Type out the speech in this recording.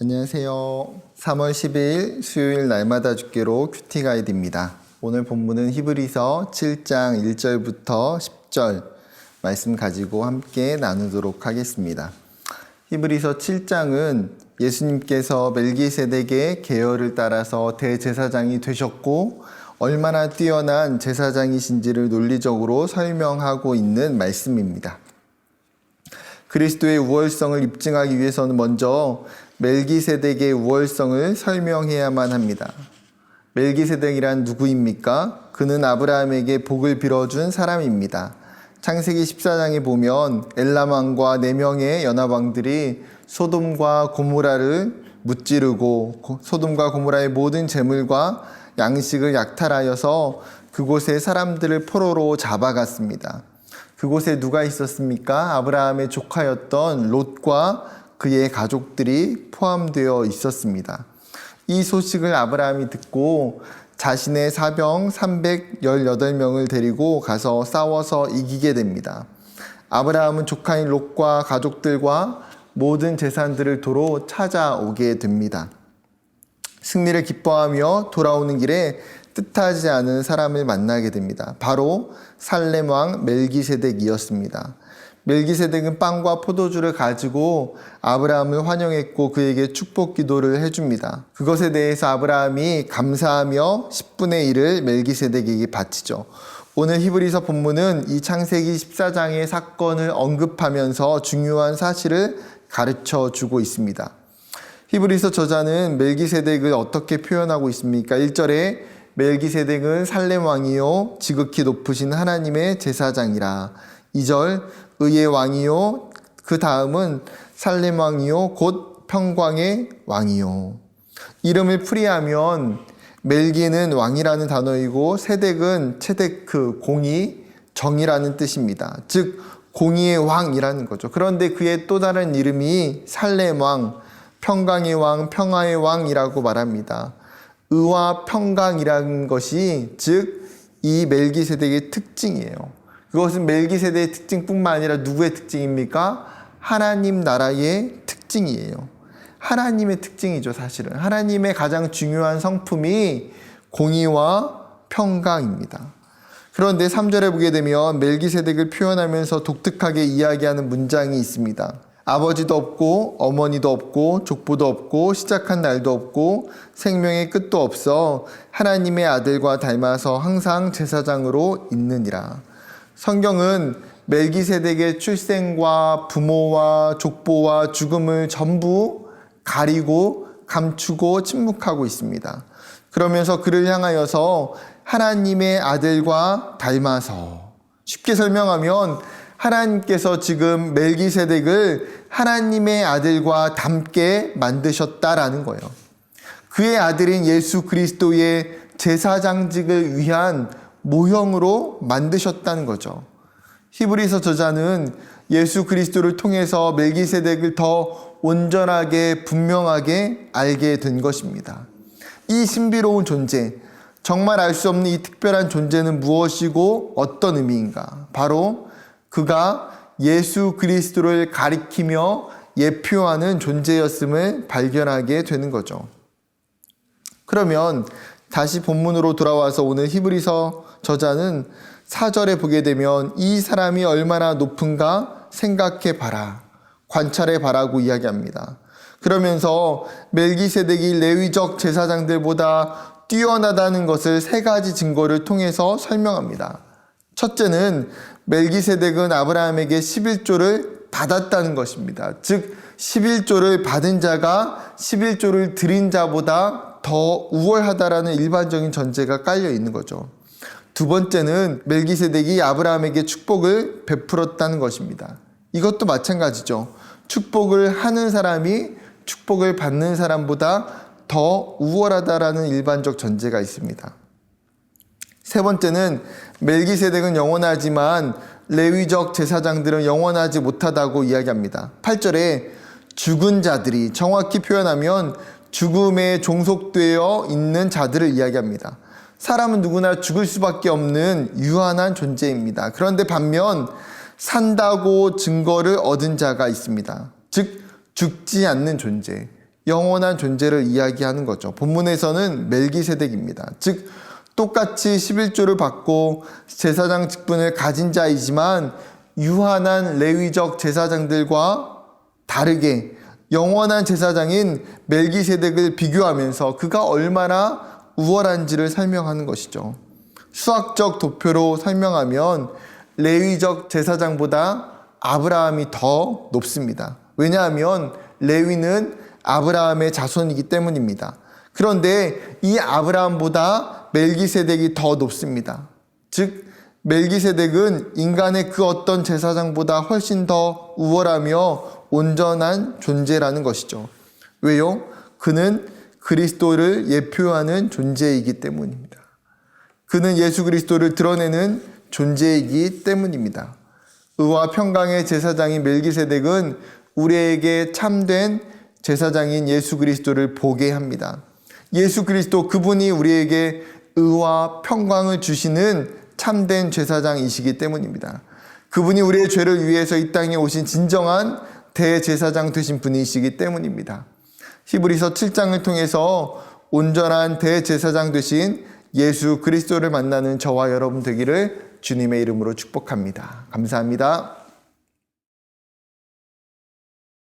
안녕하세요. 3월 12일 수요일 날마다 죽기로 큐티 가이드입니다. 오늘 본문은 히브리서 7장 1절부터 10절 말씀 가지고 함께 나누도록 하겠습니다. 히브리서 7장은 예수님께서 멜기세덱의 계열을 따라서 대제사장이 되셨고 얼마나 뛰어난 제사장이신지를 논리적으로 설명하고 있는 말씀입니다. 그리스도의 우월성을 입증하기 위해서는 먼저 멜기세덱의 우월성을 설명해야만 합니다. 멜기세덱이란 누구입니까? 그는 아브라함에게 복을 빌어준 사람입니다. 창세기 14장에 보면 엘람 왕과 4명의 연합왕들이 소돔과 고모라를 무찌르고 소돔과 고모라의 모든 재물과 양식을 약탈하여서 그곳의 사람들을 포로로 잡아갔습니다. 그곳에 누가 있었습니까? 아브라함의 조카였던 롯과 그의 가족들이 포함되어 있었습니다. 이 소식을 아브라함이 듣고 자신의 사병 318명을 데리고 가서 싸워서 이기게 됩니다. 아브라함은 조카인 롯과 가족들과 모든 재산들을 도로 찾아오게 됩니다. 승리를 기뻐하며 돌아오는 길에 뜻하지 않은 사람을 만나게 됩니다. 바로 살렘 왕 멜기세덱이었습니다. 멜기세덱은 빵과 포도주를 가지고 아브라함을 환영했고 그에게 축복 기도를 해줍니다. 그것에 대해서 아브라함이 감사하며 10분의 1을 멜기세덱에게 바치죠. 오늘 히브리서 본문은 이 창세기 14장의 사건을 언급하면서 중요한 사실을 가르쳐 주고 있습니다. 히브리서 저자는 멜기세덱을 어떻게 표현하고 있습니까? 1절에 멜기세덱은 살렘 왕이요 지극히 높으신 하나님의 제사장이라. 2절 의의 왕이요 그 다음은 살렘 왕이요 곧 평광의 왕이요. 이름을 풀이하면 멜기는 왕이라는 단어이고 세덱은 체데크 공의 정의라는 뜻입니다. 즉 공의의 왕이라는 거죠. 그런데 그의 또 다른 이름이 살렘 왕, 평강의 왕, 평화의 왕이라고 말합니다. 의와 평강이라는 것이 즉 이 멜기세덱의 특징이에요. 그것은 멜기세덱의 특징뿐만 아니라 누구의 특징입니까? 하나님 나라의 특징이에요. 하나님의 특징이죠. 사실은 하나님의 가장 중요한 성품이 공의와 평강입니다. 그런데 3절에 보게 되면 멜기세덱을 표현하면서 독특하게 이야기하는 문장이 있습니다. 아버지도 없고 어머니도 없고 족보도 없고 시작한 날도 없고 생명의 끝도 없어 하나님의 아들과 닮아서 항상 제사장으로 있느니라. 성경은 멜기세덱의 출생과 부모와 족보와 죽음을 전부 가리고 감추고 침묵하고 있습니다. 그러면서 그를 향하여서 하나님의 아들과 닮아서, 쉽게 설명하면 하나님께서 지금 멜기세덱을 하나님의 아들과 닮게 만드셨다라는 거예요. 그의 아들인 예수 그리스도의 제사장직을 위한 모형으로 만드셨다는 거죠. 히브리서 저자는 예수 그리스도를 통해서 멜기세덱을 더 온전하게 분명하게 알게 된 것입니다. 이 신비로운 존재, 정말 알 수 없는 이 특별한 존재는 무엇이고 어떤 의미인가? 바로 그가 예수 그리스도를 가리키며 예표하는 존재였음을 발견하게 되는 거죠. 그러면 다시 본문으로 돌아와서 오늘 히브리서 저자는 4절에 보게 되면 이 사람이 얼마나 높은가 생각해 봐라, 관찰해 봐라고 이야기합니다. 그러면서 멜기세덱이 레위적 제사장들보다 뛰어나다는 것을 3가지 증거를 통해서 설명합니다. 첫째는 멜기세덱은 아브라함에게 11조를 받았다는 것입니다. 즉 11조를 받은 자가 11조를 드린 자보다 더 우월하다라는 일반적인 전제가 깔려 있는 거죠. 두 번째는 멜기세덱이 아브라함에게 축복을 베풀었다는 것입니다. 이것도 마찬가지죠. 축복을 하는 사람이 축복을 받는 사람보다 더 우월하다라는 일반적 전제가 있습니다. 세 번째는 멜기세덱은 영원하지만 레위적 제사장들은 영원하지 못하다고 이야기합니다. 8절에 죽은 자들이, 정확히 표현하면 죽음에 종속되어 있는 자들을 이야기합니다. 사람은 누구나 죽을 수밖에 없는 유한한 존재입니다. 그런데 반면 산다고 증거를 얻은 자가 있습니다. 즉 죽지 않는 존재, 영원한 존재를 이야기하는 거죠. 본문에서는 멜기세덱입니다. 즉 똑같이 11조를 받고 제사장 직분을 가진 자이지만 유한한 레위적 제사장들과 다르게 영원한 제사장인 멜기세덱을 비교하면서 그가 얼마나 우월한지를 설명하는 것이죠. 수학적 도표로 설명하면 레위적 제사장보다 아브라함이 더 높습니다. 왜냐하면 레위는 아브라함의 자손이기 때문입니다. 그런데 이 아브라함보다 멜기세덱이 더 높습니다. 즉 멜기세덱은 인간의 그 어떤 제사장보다 훨씬 더 우월하며 온전한 존재라는 것이죠. 왜요? 그는 그리스도를 예표하는 존재이기 때문입니다. 그는 예수 그리스도를 드러내는 존재이기 때문입니다. 의와 평강의 제사장인 멜기세덱은 우리에게 참된 제사장인 예수 그리스도를 보게 합니다. 예수 그리스도 그분이 우리에게 의와 평강을 주시는 참된 제사장이시기 때문입니다. 그분이 우리의 죄를 위해서 이 땅에 오신 진정한 대제사장 되신 분이시기 때문입니다. 히브리서 7장을 통해서 온전한 대제사장 되신 예수 그리스도를 만나는 저와 여러분 되기를 주님의 이름으로 축복합니다. 감사합니다.